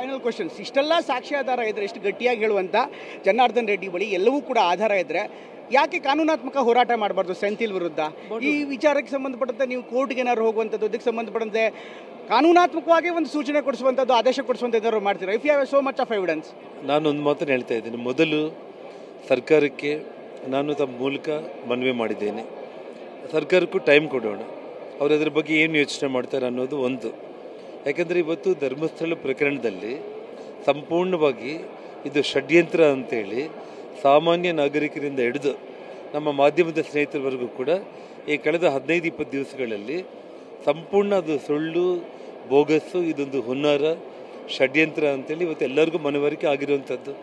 Final questions, ಇಷ್ಟೆಲ್ಲ ಸಾಕ್ಷ್ಯಾಧಾರ ಇದ್ರೆ, ಎಷ್ಟು ಗಟ್ಟಿಯಾಗಿ ಹೇಳುವಂಥ ಜನಾರ್ದನ್ ರೆಡ್ಡಿ ಬಳಿ ಎಲ್ಲವೂ ಕೂಡ ಆಧಾರ ಇದ್ದರೆ ಯಾಕೆ ಕಾನೂನಾತ್ಮಕ ಹೋರಾಟ ಮಾಡಬಾರ್ದು ಸೆಂಥಿಲ್ ವಿರುದ್ಧ? ಈ ವಿಚಾರಕ್ಕೆ ಸಂಬಂಧಪಟ್ಟಂತೆ ನೀವು ಕೋರ್ಟ್ಗೆ ಏನಾದ್ರು ಹೋಗುವಂಥದ್ದು, ಅದಕ್ಕೆ ಸಂಬಂಧಪಟ್ಟಂತೆ ಕಾನೂನಾತ್ಮಕವಾಗಿ ಒಂದು ಸೂಚನೆ ಕೊಡಿಸುವಂಥದ್ದು, ಆದೇಶ ಕೊಡಿಸುವಂಥದ್ದು ಏನಾದ್ರು ಮಾಡ್ತೀರಾ? If you have so much of evidence. ನಾನು ಒಂದು ಮಾತನ್ನು ಹೇಳ್ತಾ ಇದ್ದೀನಿ. ಮೊದಲು ಸರ್ಕಾರಕ್ಕೆ ನಾನು ತಮ್ಮ ಮೂಲಕ ಮನವಿ ಮಾಡಿದ್ದೇನೆ, ಸರ್ಕಾರಕ್ಕೂ ಟೈಮ್ ಕೊಡೋಣ, ಅವರು ಅದರ ಬಗ್ಗೆ ಏನು ಯೋಚನೆ ಮಾಡ್ತಾರೆ ಅನ್ನೋದು ಒಂದು. ಯಾಕೆಂದರೆ ಇವತ್ತು ಧರ್ಮಸ್ಥಳ ಪ್ರಕರಣದಲ್ಲಿ ಸಂಪೂರ್ಣವಾಗಿ ಇದು ಷಡ್ಯಂತ್ರ ಅಂತೇಳಿ ಸಾಮಾನ್ಯ ನಾಗರಿಕರಿಂದ ಹಿಡಿದು ನಮ್ಮ ಮಾಧ್ಯಮದ ಸ್ನೇಹಿತರವರೆಗೂ ಕೂಡ ಈ ಕಳೆದ 15-20 ದಿವಸಗಳಲ್ಲಿ ಸಂಪೂರ್ಣ ಅದು ಸುಳ್ಳು, ಬೋಗಸ್ಸು, ಇದೊಂದು ಹುನ್ನಾರ, ಷಡ್ಯಂತ್ರ ಅಂತೇಳಿ ಇವತ್ತು ಎಲ್ಲರಿಗೂ ಮನವರಿಕೆ ಆಗಿರುವಂಥದ್ದು.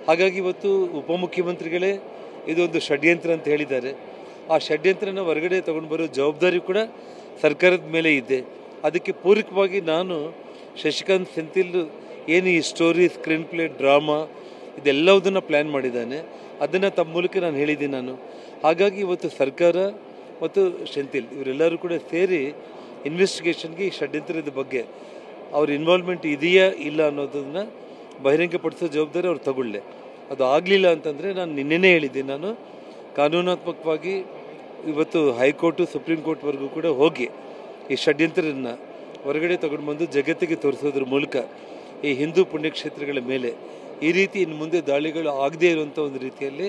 ಹಾಗಾಗಿ ಇವತ್ತು ಉಪಮುಖ್ಯಮಂತ್ರಿಗಳೇ ಇದೊಂದು ಷಡ್ಯಂತ್ರ ಅಂತ ಹೇಳಿದ್ದಾರೆ. ಆ ಷಡ್ಯಂತ್ರನ ಹೊರಗಡೆ ತಗೊಂಡು ಬರೋ ಜವಾಬ್ದಾರಿ ಕೂಡ ಸರ್ಕಾರದ ಮೇಲೆ ಇದೆ. ಅದಕ್ಕೆ ಪೂರಕವಾಗಿ ನಾನು ಶಶಿಕಾಂತ್ ಸೆಂಥಿಲ್ ಏನು ಈ ಸ್ಟೋರಿ, ಸ್ಕ್ರೀನ್ ಪ್ಲೇ, ಡ್ರಾಮಾ ಇದೆಲ್ಲವುದನ್ನು ಪ್ಲ್ಯಾನ್ ಮಾಡಿದ್ದಾನೆ, ಅದನ್ನು ತಮ್ಮ ಮೂಲಕ ನಾನು ಹೇಳಿದ್ದೀನಿ ನಾನು. ಹಾಗಾಗಿ ಇವತ್ತು ಸರ್ಕಾರ ಮತ್ತು ಸೆಂಥಿಲ್ ಇವರೆಲ್ಲರೂ ಕೂಡ ಸೇರಿ ಇನ್ವೆಸ್ಟಿಗೇಷನ್ಗೆ ಈ ಷಡ್ಯಂತ್ರದ ಬಗ್ಗೆ ಅವ್ರ ಇನ್ವಾಲ್ವ್ಮೆಂಟ್ ಇದೆಯಾ ಇಲ್ಲ ಅನ್ನೋದನ್ನು ಬಹಿರಂಗಪಡಿಸೋ ಜವಾಬ್ದಾರಿ ಅವ್ರು ತಗೊಳ್ಳೆ. ಅದು ಆಗಲಿಲ್ಲ ಅಂತಂದರೆ ನಾನು ನಿನ್ನೆನೇ ಹೇಳಿದ್ದೀನಿ, ನಾನು ಕಾನೂನಾತ್ಮಕವಾಗಿ ಇವತ್ತು ಹೈಕೋರ್ಟು, ಸುಪ್ರೀಂ ಕೋರ್ಟ್ವರೆಗೂ ಕೂಡ ಹೋಗಿ ಈ ಷಡ್ಯಂತ್ರವನ್ನು ಹೊರಗಡೆ ತಗೊಂಡು ಬಂದು ಜಗತ್ತಿಗೆ ತೋರಿಸೋದ್ರ ಮೂಲಕ ಈ ಹಿಂದೂ ಪುಣ್ಯಕ್ಷೇತ್ರಗಳ ಮೇಲೆ ಈ ರೀತಿ ಇನ್ನು ಮುಂದೆ ದಾಳಿಗಳು ಆಗದೇ ಇರುವಂಥ ಒಂದು ರೀತಿಯಲ್ಲಿ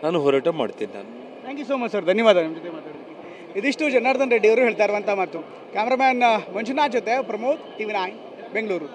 ನಾನು ಹೋರಾಟ ಮಾಡ್ತೀನಿ. ನಾನು thank you so much sir, ಧನ್ಯವಾದ ನಿಮ್ಮ ಜೊತೆ ಮಾತಾಡೋದಕ್ಕೆ. ಇದಿಷ್ಟು ಜನಾರ್ದನ್ ರೆಡ್ಡಿ ಅವರು ಹೇಳ್ತಾ ಇರುವಂಥ ಮಾತು. ಕ್ಯಾಮ್ರಾಮ್ಯಾನ್ ಮಂಜುನಾಥ್ ಜೊತೆ ಪ್ರಮೋದ್, TV9 ಬೆಂಗಳೂರು.